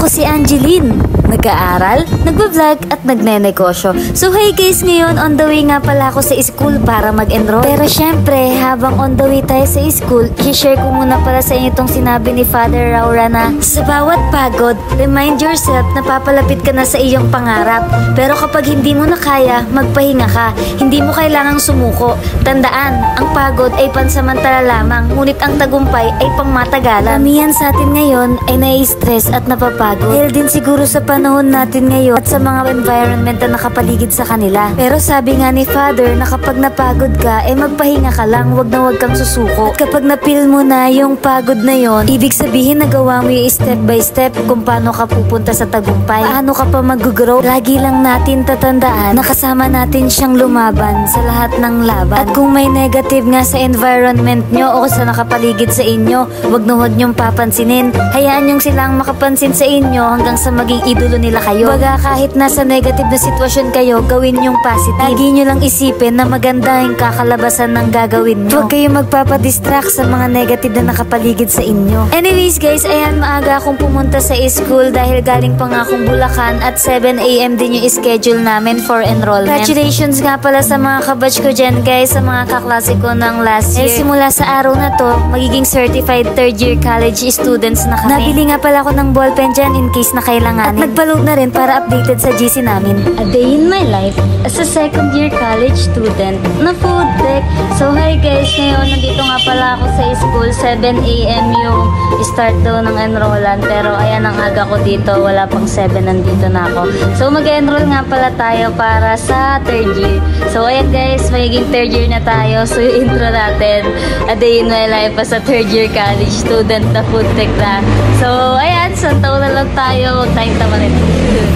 Ako si Angeline, nag-aaral, nagbablog at nagnenegosyo. So hey guys, ngayon on the way nga pala ako sa school para mag-enroll. Pero syempre, habang on the way tayo sa school, i-share ko muna pala sa inyo itong sinabi ni Father Raura na sa bawat pagod, remind yourself na papalapit ka na sa iyong pangarap. Pero kapag hindi mo na kaya, magpahinga ka. Hindi mo kailangang sumuko. Tandaan, ang pagod ay pansamantala lamang, ngunit ang tagumpay ay pangmatagalan. Karamihan sa atin ngayon ay nai-stress at napapagod. Dahil din siguro sa panahon natin ngayon at sa mga environment na nakapaligid sa kanila. Pero sabi nga ni Father na kapag napagod ka, magpahinga ka lang, wag kang susuko. At kapag napil mo na yung pagod na yon, ibig sabihin nagawa mo yung step by step kung paano ka pupunta sa tagumpay. Paano ka pa mag-grow. Lagi lang natin tatandaan na kasama natin siyang lumaban sa lahat ng laban. At kung may negative nga sa environment nyo o sa nakapaligid sa inyo, wag niyong papansinin. Hayaan yung silang makapansin sa inyo hanggang sa maging idolo nila kayo. Baga kahit nasa negative na sitwasyon kayo, gawin yung positive. Lagi nyo lang isipin na maganda yung kakalabasan ng gagawin nyo. Huwag kayong magpapadistract sa mga negative na nakapaligid sa inyo. Anyways guys, ayan, maaga akong pumunta sa school dahil galing pa nga akong Bulacan at 7 AM din yung schedule namin for enrollment. Congratulations nga pala sa mga kabatch ko dyan guys, sa mga kaklase ko ng last year. Simula sa araw na to, magiging certified third year college students na kami. Nabili nga pala ako ng ballpen dyan in case na kailanganin. At nagpa-load na rin para updated sa GC namin. A day in my life as a second year college student na food tech. So hi guys, ngayon nandito nga pala ako sa school. 7 AM yung start daw ng enrollan. Pero ayan, ang aga ko dito. Wala pang 7, nandito na ako. So mag-enroll nga pala tayo para sa third year. So ayan guys, magiging third year na tayo. So yung intro natin, a day in my life as a third year college student na food tech na. So ayan, isang taon na lang tayo. Huwag tayong tamarin.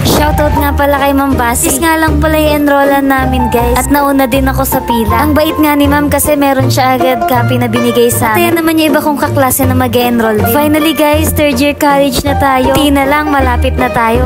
Shoutout nga pala kay Ma'am Basis. Nga lang pala yung enrollan namin guys. At nauna din ako sa pila. Ang bait nga ni Ma'am kasi meron siya agad copy na binigay sa amin. At ayan naman yung iba kong kaklase na mag-enroll din. Finally guys, third year college na tayo. Hindi na lang, malapit na tayo.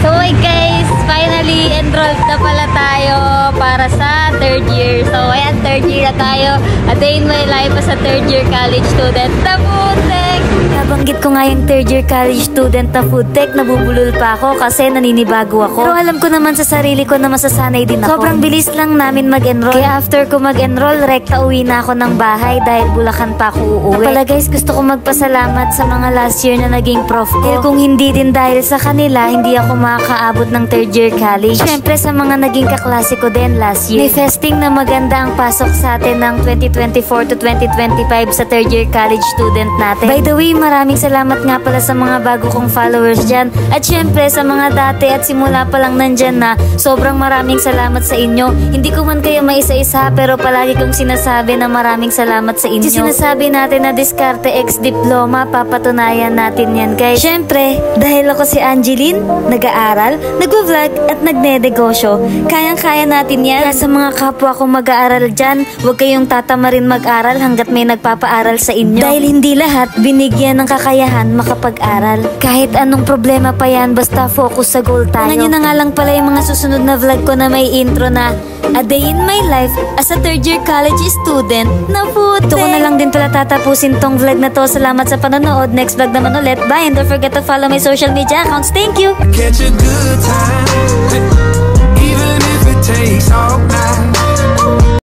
So hey guys, finally enrolled na pala tayo para sa third year. So ayan, third year na tayo. A day in my life as a third year college student na food tech. Nabanggit ko nga yung third year college student na food tech, nabubulol pa ako kasi naninibago ako. Pero alam ko naman sa sarili ko na masasanay din ako. Sobrang bilis lang namin mag-enroll. Kaya after ko mag-enroll, rekta uwi na ako ng bahay dahil Bulacan pa ako uuwi. Pala guys, gusto ko magpasalamat sa mga last year na naging prof ko. Dahil kung hindi din dahil sa kanila, hindi ako makakaabot ng third year college. Siyempre sa mga naging kaklase ko din last year. May festing na maganda ang pasok sa atin ng 2024 to 2025 sa third year college student natin. By the way, maraming salamat nga pala sa mga bago kong followers dyan. At syempre sa mga dati at simula pa lang nandyan na, sobrang maraming salamat sa inyo. Hindi ko man kayo maisa-isa pero palagi kong sinasabi na maraming salamat sa inyo. Sinasabi natin na diskarte ex diploma, papatunayan natin yan guys. Syempre, dahil ako si Angeline, nag-aaral, nagvo-vlog at nagnenegosyo. Kayang-kaya natin yan. Kaya sa mga kapwa kong mag-aaral dyan, huwag kayong tatamarin mag-aral hanggat may nagpapaaral sa inyo. Dahil hindi lahat binigyan ng kakayahan makapag-aral. Kahit anong problema pa yan, basta focus sa goal tayo. Tingnan nyo na nga lang pala yung mga susunod na vlog ko na may intro na a day in my life as a third year college student na food tech. Ito ko na lang din pala tatapusin tong vlog na to. Salamat sa panonood. Next vlog naman ulit. Bye and don't forget to follow my social media accounts. Thank you! Catch a good time, even if it takes all night.